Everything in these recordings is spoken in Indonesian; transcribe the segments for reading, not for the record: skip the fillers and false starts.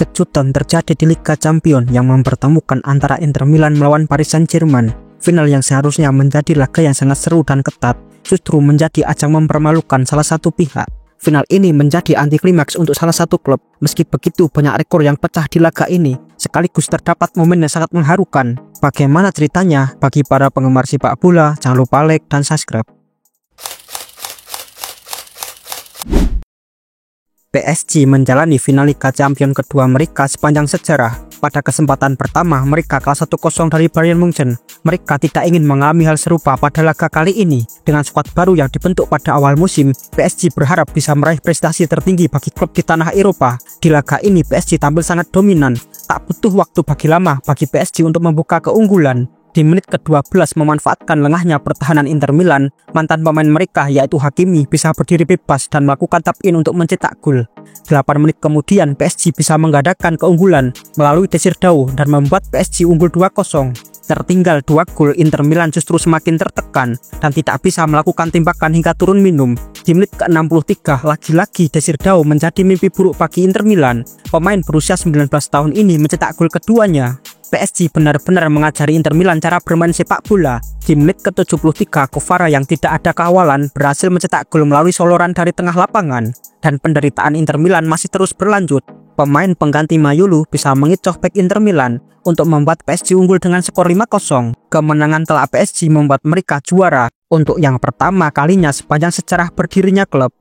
Kejutan terjadi di Liga Champions yang mempertemukan antara Inter Milan melawan Paris Saint-Germain. Final yang seharusnya menjadi laga yang sangat seru dan ketat, justru menjadi ajang mempermalukan salah satu pihak. Final ini menjadi anti klimaks untuk salah satu klub. Meski begitu, banyak rekor yang pecah di laga ini, sekaligus terdapat momen yang sangat mengharukan. Bagaimana ceritanya? Bagi para penggemar sepak bola, jangan lupa like dan subscribe. PSG menjalani final Liga Champions kedua mereka sepanjang sejarah. Pada kesempatan pertama, mereka kalah 1-0 dari Bayern Munchen. Mereka tidak ingin mengalami hal serupa pada laga kali ini. Dengan skuad baru yang dibentuk pada awal musim, PSG berharap bisa meraih prestasi tertinggi bagi klub di tanah Eropa. Di laga ini, PSG tampil sangat dominan. Tak butuh waktu lama bagi PSG untuk membuka keunggulan. Di menit ke-12 memanfaatkan lengahnya pertahanan Inter Milan, mantan pemain mereka yaitu Hakimi bisa berdiri bebas dan melakukan tap-in untuk mencetak gol. 8 menit kemudian PSG bisa menggadaikan keunggulan melalui Desirdao dan membuat PSG unggul 2-0. Tertinggal 2 gol, Inter Milan justru semakin tertekan dan tidak bisa melakukan tembakan hingga turun minum. Di menit ke-63 lagi-lagi Desirdao menjadi mimpi buruk bagi Inter Milan. Pemain berusia 19 tahun ini mencetak gol keduanya. PSG benar-benar mengajari Inter Milan cara bermain sepak bola. Di menit ke-73, Kvara yang tidak ada kawalan berhasil mencetak gol melalui soloran dari tengah lapangan. Dan penderitaan Inter Milan masih terus berlanjut. Pemain pengganti Mayulu bisa mengecoh bek Inter Milan untuk membuat PSG unggul dengan skor 5-0. Kemenangan telak PSG membuat mereka juara untuk yang pertama kalinya sepanjang sejarah berdirinya klub.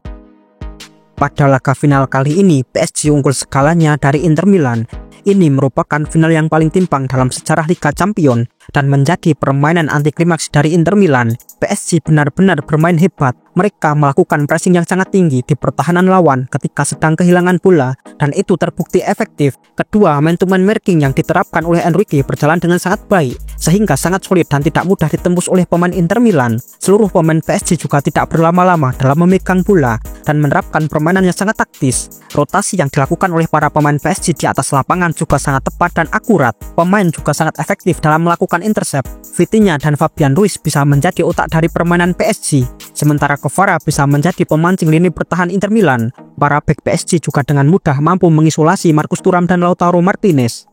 Pada laga final kali ini, PSG unggul segalanya dari Inter Milan. Ini merupakan final yang paling timpang dalam sejarah Liga Champions dan menjadi permainan anti klimaks dari Inter Milan. PSG benar-benar bermain hebat. Mereka melakukan pressing yang sangat tinggi di pertahanan lawan ketika sedang kehilangan bola, dan itu terbukti efektif. Kedua, man-to-man marking yang diterapkan oleh Enrique berjalan dengan sangat baik, sehingga sangat sulit dan tidak mudah ditembus oleh pemain Inter Milan. Seluruh pemain PSG juga tidak berlama-lama dalam memegang bola dan menerapkan permainan yang sangat taktis. Rotasi yang dilakukan oleh para pemain PSG di atas lapangan juga sangat tepat dan akurat. Pemain juga sangat efektif dalam melakukan intercept. Vitinha dan Fabian Ruiz bisa menjadi otak dari permainan PSG, sementara Kvara bisa menjadi pemancing lini bertahan Inter Milan. Para bek PSG juga dengan mudah mampu mengisolasi Marcus Thuram dan Lautaro Martinez.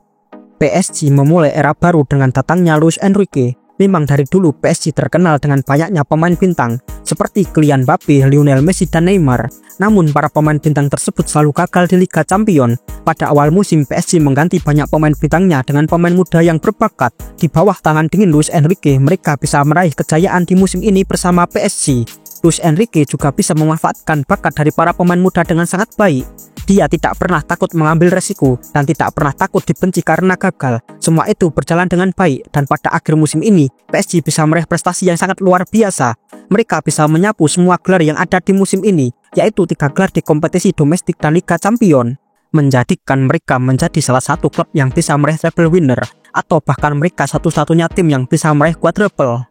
PSG memulai era baru dengan datangnya Luis Enrique. Memang dari dulu PSG terkenal dengan banyaknya pemain bintang seperti Kylian Mbappe, Lionel Messi, dan Neymar. Namun para pemain bintang tersebut selalu gagal di Liga Champions. Pada awal musim, PSG mengganti banyak pemain bintangnya dengan pemain muda yang berbakat. Di bawah tangan dingin Luis Enrique, mereka bisa meraih kejayaan di musim ini bersama PSG. Luis Enrique juga bisa memanfaatkan bakat dari para pemain muda dengan sangat baik. Dia tidak pernah takut mengambil resiko dan tidak pernah takut dibenci karena gagal. Semua itu berjalan dengan baik dan pada akhir musim ini, PSG bisa meraih prestasi yang sangat luar biasa. Mereka bisa menyapu semua gelar yang ada di musim ini, yaitu 3 gelar di kompetisi domestik dan Liga Champions, menjadikan mereka menjadi salah satu klub yang bisa meraih treble winner, atau bahkan mereka satu-satunya tim yang bisa meraih quadruple.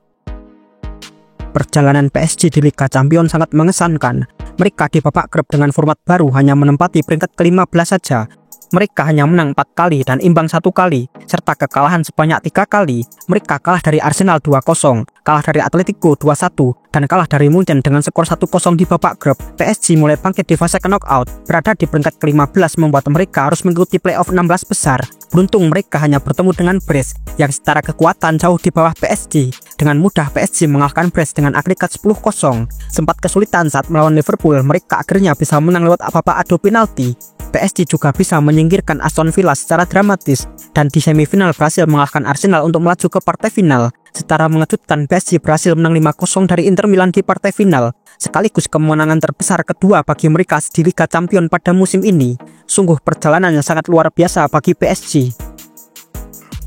Perjalanan PSG di Liga Champions sangat mengesankan. Mereka di babak grup dengan format baru hanya menempati peringkat ke-15 saja. Mereka hanya menang 4 kali dan imbang 1 kali, serta kekalahan sebanyak 3 kali. Mereka kalah dari Arsenal 2-0, kalah dari Atletico 2-1, dan kalah dari Munchen dengan skor 1-0 di babak grup. PSG mulai bangkit di fase knockout, berada di peringkat ke-15 membuat mereka harus mengikuti playoff 16 besar. Beruntung mereka hanya bertemu dengan Brest, yang secara kekuatan jauh di bawah PSG. Dengan mudah PSG mengalahkan Brest dengan agregat 10-0. Sempat kesulitan saat melawan Liverpool, mereka akhirnya bisa menang lewat babak adu penalti. PSG juga bisa menyingkirkan Aston Villa secara dramatis dan di semifinal berhasil mengalahkan Arsenal untuk melaju ke partai final. Secara mengejutkan, PSG berhasil menang 5-0 dari Inter Milan di partai final, sekaligus kemenangan terbesar kedua bagi mereka di Liga Champions pada musim ini. Sungguh perjalanan yang sangat luar biasa bagi PSG.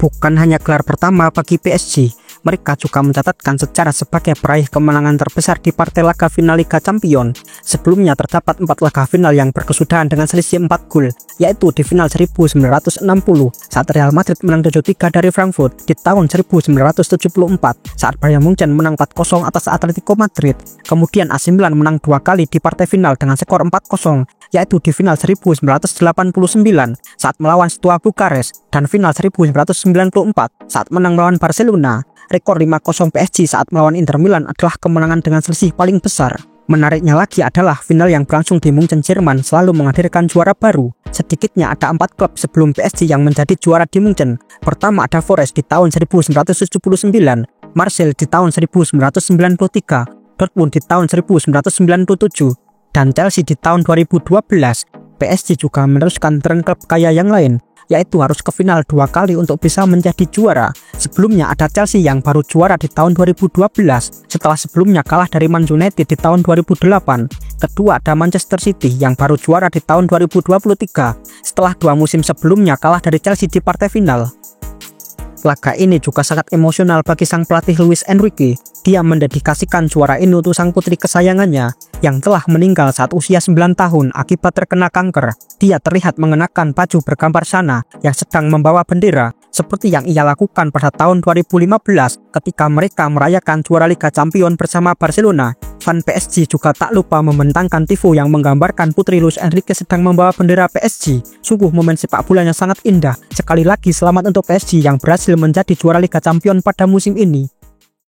Bukan hanya gelar pertama bagi PSG, mereka juga mencatatkan sejarah sebagai peraih kemenangan terbesar di partai laga final Liga Champions. Sebelumnya terdapat 4 laga final yang berkesudahan dengan selisih 4 gol, yaitu di final 1960 saat Real Madrid menang 7-3 dari Frankfurt, di tahun 1974 saat Bayern Munchen menang 4-0 atas Atletico Madrid. Kemudian AC Milan menang 2 kali di partai final dengan skor 4-0, yaitu di final 1989 saat melawan Steaua Bukares dan final 1994 saat menang melawan Barcelona. Rekor 5-0 PSG saat melawan Inter Milan adalah kemenangan dengan selisih paling besar. Menariknya lagi adalah final yang berlangsung di Munchen, Jerman selalu menghadirkan juara baru. Sedikitnya ada 4 klub sebelum PSG yang menjadi juara di Munchen. Pertama ada Forest di tahun 1979, Marseille di tahun 1993, Dortmund di tahun 1997, dan Chelsea di tahun 2012. PSG juga meneruskan tren klub kaya yang lain, yaitu harus ke final 2 kali untuk bisa menjadi juara. Sebelumnya ada Chelsea yang baru juara di tahun 2012, setelah sebelumnya kalah dari Man United di tahun 2008. Kedua ada Manchester City yang baru juara di tahun 2023, setelah 2 musim sebelumnya kalah dari Chelsea di partai final. Laga ini juga sangat emosional bagi sang pelatih Luis Enrique. Dia mendedikasikan juara ini untuk sang putri kesayangannya yang telah meninggal saat usia 9 tahun akibat terkena kanker. Dia terlihat mengenakan baju bergambar sana yang sedang membawa bendera, seperti yang ia lakukan pada tahun 2015 ketika mereka merayakan juara Liga Champions bersama Barcelona. Fan PSG juga tak lupa membentangkan tifo yang menggambarkan putri Luis Enrique sedang membawa bendera PSG. Sungguh momen sepak bolanya sangat indah. Sekali lagi selamat untuk PSG yang berhasil menjadi juara Liga Champions pada musim ini.